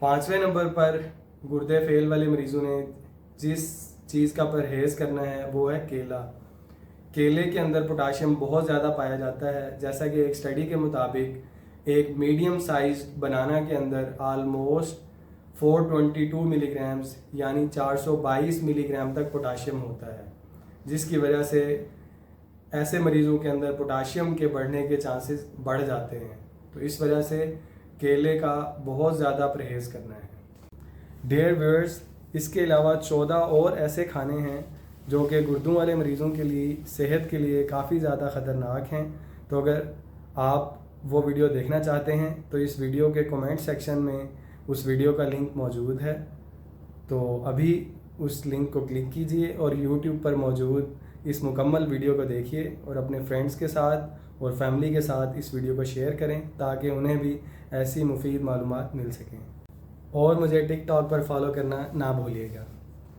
5वें नंबर पर गुर्दे फेल वाले मरीज़ों ने जिस चीज़ का परहेज़ करना है वो है केला। केले के अंदर पोटाशियम बहुत ज़्यादा पाया जाता है। जैसा कि एक स्टडी के मुताबिक एक मीडियम साइज बनाना के अंदर आलमोस्ट 422 मिलीग्राम्स यानी 422 मिलीग्राम तक पोटाशियम होता है, जिसकी वजह से ऐसे मरीज़ों के अंदर पोटाशियम के बढ़ने के चांसेस बढ़ जाते हैं। तो इस वजह से केले का बहुत ज़्यादा परहेज़ करना है। डियर व्यूअर्स, इसके अलावा 14 और ऐसे खाने हैं जो कि गुर्दों वाले मरीज़ों के लिए सेहत के लिए काफ़ी ज़्यादा ख़तरनाक हैं। तो अगर आप वो वीडियो देखना चाहते हैं तो इस वीडियो के कमेंट सेक्शन में उस वीडियो का लिंक मौजूद है, तो अभी उस लिंक को क्लिक कीजिए और यूट्यूब पर मौजूद इस मुकम्मल वीडियो को देखिए और अपने फ्रेंड्स के साथ और फैमिली के साथ इस वीडियो को शेयर करें ताकि उन्हें भी ऐसी मुफीद मालूमात मिल सकें। और मुझे टिकटॉक पर फॉलो करना ना भूलिएगा।